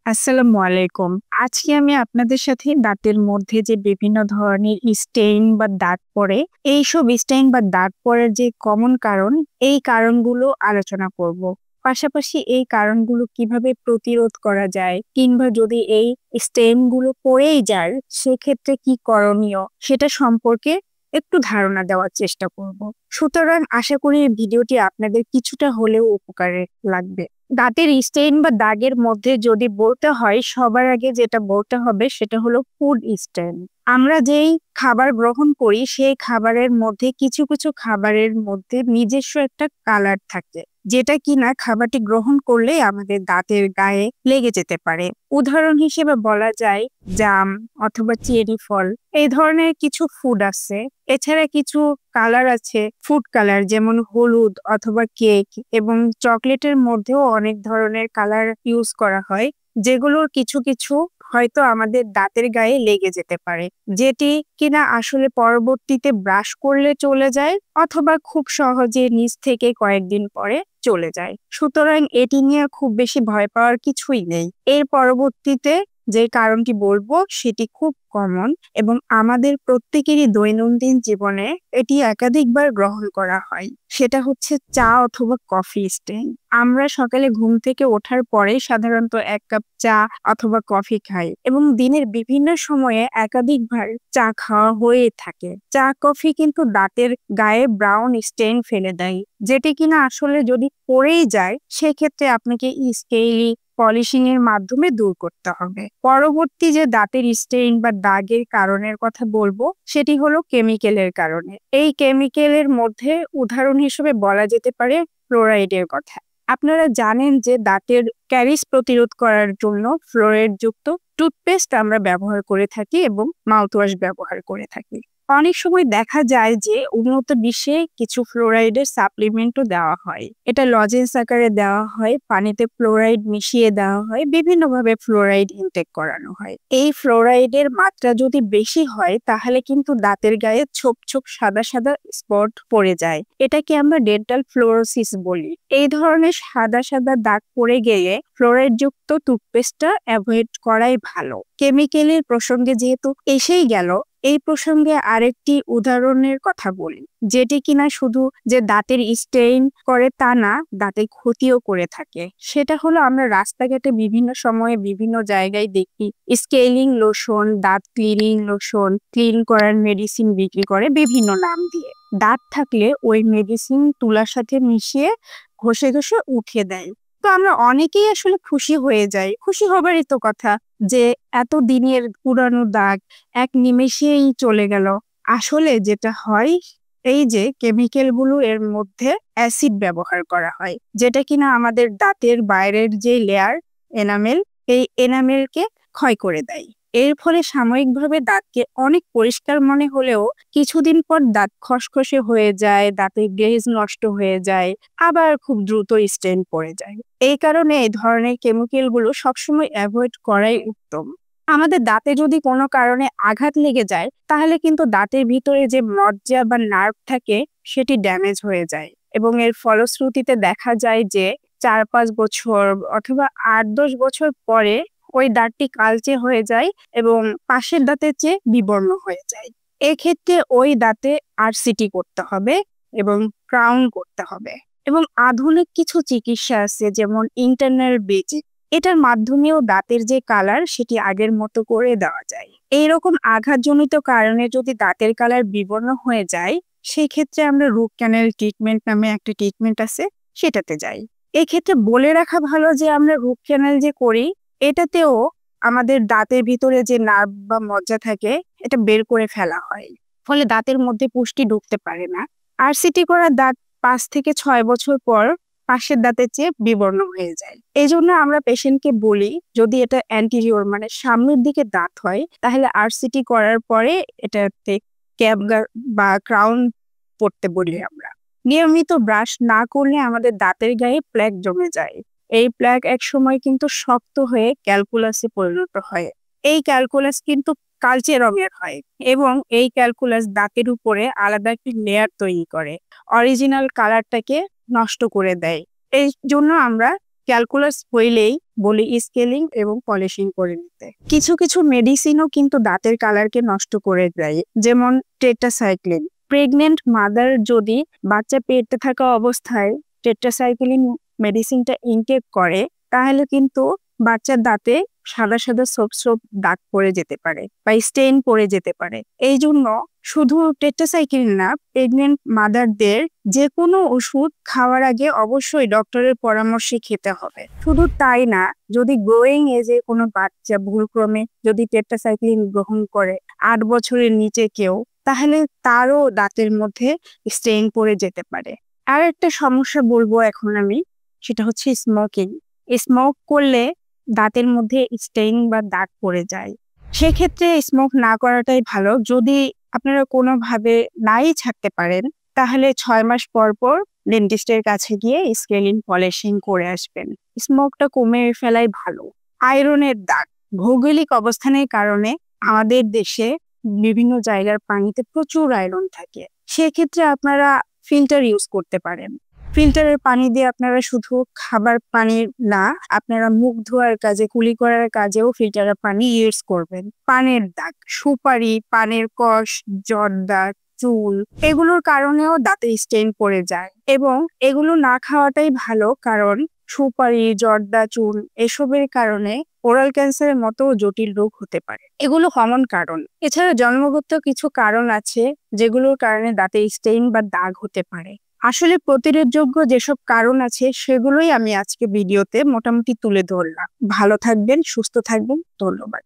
আসসালামু আলাইকুম। আজকে আমি আপনাদের সাথে দাঁতের মধ্যে যে বিভিন্ন ধরনের স্টেইন বা দাগ পড়ে, এইসব স্টেইন বা দাগ পড়ার যে কমন কারণ, এই কারণগুলো আলোচনা করব। পাশাপাশি এই কারণগুলো কিভাবে প্রতিরোধ করা যায় কিংবা যদি এই স্টেইন গুলো পড়েই যায় সেক্ষেত্রে কি করণীয় সেটা সম্পর্কে একটু ধারণা দেওয়ার চেষ্টা করব। সুতরাং আশা করি এই ভিডিওটি আপনাদের কিছুটা হলেও উপকারে লাগবে। দাঁতের স্টেইন বা দাগের মধ্যে যদি বলতে হয় সবার আগে যেটা বলতে হবে সেটা হলো ফুড স্টেইন। আমরা যেই খাবার গ্রহণ করি সেই খাবারের মধ্যে কিছু কিছু খাবারের মধ্যে নিজস্ব একটা কালার থাকে, যেটা কিনা খাবারটি গ্রহণ করলে আমাদের দাঁতের গায়ে লেগে যেতে পারে। উদাহরণ হিসেবে বলা যায় জাম অথবা চেরি ফল, এই ধরনের কিছু ফুড আছে। এছাড়া কিছু কালার আছে, ফুড কালার, যেমন হলুদ অথবা কেক এবং চকলেটের মধ্যেও অনেক ধরনের কালার ইউজ করা হয়, যেগুলোর কিছু কিছু হয়তো আমাদের দাঁতের গায়ে লেগে যেতে পারে, যেটি কিনা আসলে পরবর্তীতে ব্রাশ করলে চলে যায় অথবা খুব সহজে নিচ থেকে কয়েকদিন পরে চলে যায়। সুতরাং এটি নিয়ে খুব বেশি ভয় পাওয়ার কিছুই নেই। এর পরবর্তীতে যে কারণটি বলবো সেটি খুব কমন এবং আমাদের প্রত্যেকেরই দৈনন্দিন জীবনে এটি একাধিকবার গ্রহণ করা হয়। সেটা হচ্ছে চা অথবা কফি স্টেইন। আমরা সকালে ঘুম থেকে ওঠার পরে সাধারণত এক কাপ চা অথবা কফি খাই এবং দিনের বিভিন্ন সময়ে একাধিকবার চা খাওয়া হয়ে থাকে। চা কফি কিন্তু দাঁতের গায়ে ব্রাউন স্টেইন ফেলে দেয়, যেটি কিনা আসলে যদি পড়েই যায় সেক্ষেত্রে আপনাকে স্কেইলি পলিশিং এর মাধ্যমে দূর করতে হবে। পরবর্তী যে দাঁতের স্টেইন বা দাগের কারণের কথা বলবো সেটি হলো কেমিক্যালের কারণে। এই কেমিক্যালের মধ্যে উদাহরণ হিসেবে বলা যেতে পারে ফ্লোরাইডের কথা। আপনারা জানেন যে দাঁতের ক্যারিস প্রতিরোধ করার জন্য ফ্লোরাইড যুক্ত টুথপেস্ট আমরা ব্যবহার করে থাকি এবং মাউথওয়াশ ব্যবহার করে থাকি। অনেক সময় দেখা যায় যে উন্নত বিশ্বে কিছু ফ্লোরাইডের সাপ্লিমেন্টও দেওয়া হয়। এটা লজেন্স আকারে দেওয়া হয়, পানিতে ফ্লোরাইড মিশিয়ে দেওয়া হয়, বিভিন্নভাবে ফ্লোরাইড ইনটেক করানো হয়। এই ফ্লোরাইডের মাত্রা যদি বেশি হয় তাহলে কিন্তু দাঁতের গায়ে ছোপ ছোপ সাদা সাদা স্পট পড়ে যায়, এটাকে আমরা ডেন্টাল ফ্লোরোসিস বলি। এই ধরনের সাদা সাদা দাগ পড়ে গেলে ফ্লোরাইড যুক্ত টুথপেস্টটা অ্যাভয়েড করাই ভালো। কেমিক্যালের প্রসঙ্গে যেহেতু এসেই গেল, এই প্রসঙ্গে আরেকটি উদাহরণের কথা বলি, যেটি কিনা শুধু যে দাঁতের স্টেইন করে তা না, দাঁতের ক্ষতিও করে থাকে। সেটা হলো আমরা রাস্তাঘাটে বিভিন্ন সময়ে বিভিন্ন জায়গায় দেখি স্কেলিং লোশন, দাঁত ক্লিনিং লোশন, ক্লিন করার মেডিসিন বিক্রি করে বিভিন্ন নাম দিয়ে। দাঁত থাকলে ওই মেডিসিন তুলার সাথে মিশিয়ে ঘষে ঘষে উঠিয়ে দেয়। তো আমরা অনেকেই আসলে খুশি হয়ে যাই, খুশি হবারই তো কথা, যে এত দিনের পুরানো দাগ এক নিমেষেই চলে গেল। আসলে যেটা হয়, এই যে কেমিক্যাল গুলো এর মধ্যে অ্যাসিড ব্যবহার করা হয়, যেটা কিনা আমাদের দাঁতের বাইরের যে লেয়ার এনামেল, এই এনামেলকে ক্ষয় করে দেয়। এর ফলে সাময়িকভাবে দাঁতকে অনেক পরিষ্কার মনে হলেও কিছুদিন পর দাঁত খসখসে হয়ে যায়, দাঁতের গ্লেজ নষ্ট হয়ে যায়, আবার খুব দ্রুত স্টেইন পড়ে যায়। এই কারণে এই ধরনের কেমিক্যাল গুলো সবসময় অ্যাভয়েড করাই উত্তম। আমাদের দাঁতে যদি কোনো কারণে আঘাত লেগে যায় তাহলে কিন্তু দাঁতের ভিতরে যে মজ্জা বা নার্ভ থাকে সেটি ড্যামেজ হয়ে যায় এবং এর ফলশ্রুতিতে দেখা যায় যে 4-5 বছর অথবা 8-10 বছর পরে ওই দাঁতটি কালচে হয়ে যায় এবং পাশের দাঁতের চেয়ে বিবর্ণ হয়ে যায়। এক্ষেত্রে ওই দাঁতে আরসিটি করতে হবে এবং ক্রাউন করতে হবে। এবং আধুনিক কিছু চিকিৎসা আছে যেমন ইন্টারনাল ব্লিচিং, এটার মাধ্যমেও দাঁতের যে কালার সেটি আগের মতো করে দেওয়া যায়। এইরকম আঘাতজনিত কারণে যদি দাঁতের কালার বিবর্ণ হয়ে যায় সেই ক্ষেত্রে আমরা রুট ক্যানেল ট্রিটমেন্ট নামে একটা ট্রিটমেন্ট আছে, সেটাতে যাই। এক্ষেত্রে বলে রাখা ভালো যে আমরা রুট ক্যানেল যে করি এটাতেও আমাদের দাঁতের ভিতরে যে নার্ভ বা মজ্জা থাকে এটা বের করে ফেলা হয়, ফলে দাঁতের মধ্যে পুষ্টি ঢুকতে পারে না। আরসিটি করা দাঁত 5 থেকে 6 বছর পর পাশের দাঁতের চেয়ে বিবর্ণ হয়ে যায়। এই জন্য আমরা পেশেন্টকে বলি যদি এটা অ্যান্টিরিয়র মানে সামনের দিকে দাঁত হয় তাহলে আরসিটি করার পরে এটাতে ক্যাপ বা ক্রাউন পড়তে বলি আমরা। নিয়মিত ব্রাশ না করলে আমাদের দাঁতের গায়ে প্ল্যাক জমে যায়। এই প্ল্যাক এক সময় কিন্তু শক্ত হয়ে ক্যালকুলাসে পরিণত হয়। এই ক্যালকুলাস কিন্তু কালচে রঙের হয় এবং এই ক্যালকুলাস দাঁতের উপরে আলাদা একটি লেয়ার তৈরি করে, অরিজিনাল কালারটাকে নষ্ট করে দেয়। এই জন্য আমরা ক্যালকুলাস হইলেই বলি স্কেলিং এবং পলিশিং করে নিতে। কিছু কিছু মেডিসিনও কিন্তু দাঁতের কালারকে নষ্ট করে দেয়, যেমন টেট্রাসাইক্লিন। প্রেগনেন্ট মাদার যদি বাচ্চা পেটে থাকা অবস্থায় টেট্রাসাইক্লিন মেডিসিনটা ইনটেক করে, তাহলে কিন্তু বাচ্চার দাঁতে সাদা সাদা ছোপ ছোপ দাগ পড়ে যেতে পারে বা স্টেইন পড়ে যেতে পারে। এই জন্য শুধু টেট্রাসাইক্লিন না, প্রেগনেন্ট মাদারদের যে কোনো ওষুধ খাওয়ার আগে অবশ্যই ডক্টরের পরামর্শে খেতে হবে। শুধু তাই না, যদি গ্রোয়িং এজে কোনো বাচ্চা ভুলক্রমে যদি টেট্রাসাইক্লিন গ্রহণ করে 8 বছরের নিচে কেউ, তাহলে তারও দাঁতের মধ্যে স্টেইন পড়ে যেতে পারে। আর একটা সমস্যা বলবো এখন আমি, সেটা হচ্ছে স্মোকিং। স্মোক করলে দাঁতের মধ্যে স্টেইন বা দাগ পড়ে যায়। সেক্ষেত্রে স্মোক না করাটাই ভালো। যদি আপনারা কোনোভাবে নাই ছাড়তে পারেন, তাহলে 6 মাস পর পর ডেন্টিস্টের কাছে গিয়ে স্কেলিং পলিশিং করে আসবেন। স্মোকটা কমে ফেলাই ভালো। আয়রনের দাগ ভৌগোলিক অবস্থানের কারণে আমাদের দেশে বিভিন্ন জায়গার পানিতে প্রচুর আয়রন থাকে। সেক্ষেত্রে আপনারা ফিল্টার ইউজ করতে পারেন। ফিল্টারের পানি দিয়ে আপনারা শুধু খাবার পানি না, আপনারা মুখ ধোয়ার কাজে, কুলি করার কাজেও ফিল্টারের পানি ইউজ করবেন। পানের দাগ, সুপারি, পানের কষ, জর্দা, চুল, এগুলোর কারণেও দাঁতে স্টেইন পড়ে যায় এবং এগুলো না খাওয়াটাই ভালো, কারণ সুপারি, জর্দা, চুল এসবের কারণে ওরাল ক্যান্সারের মতো জটিল রোগ হতে পারে। এগুলো কমন কারণ। এছাড়া জন্মগত কিছু কারণ আছে যেগুলোর কারণে দাঁতে স্টেইন বা দাগ হতে পারে। আসলে প্রতিরোধযোগ্য যেসব কারণ আছে সেগুলোই আমি আজকে ভিডিওতে মোটামুটি তুলে ধরলাম। ভালো থাকবেন, সুস্থ থাকবেন। ধন্যবাদ।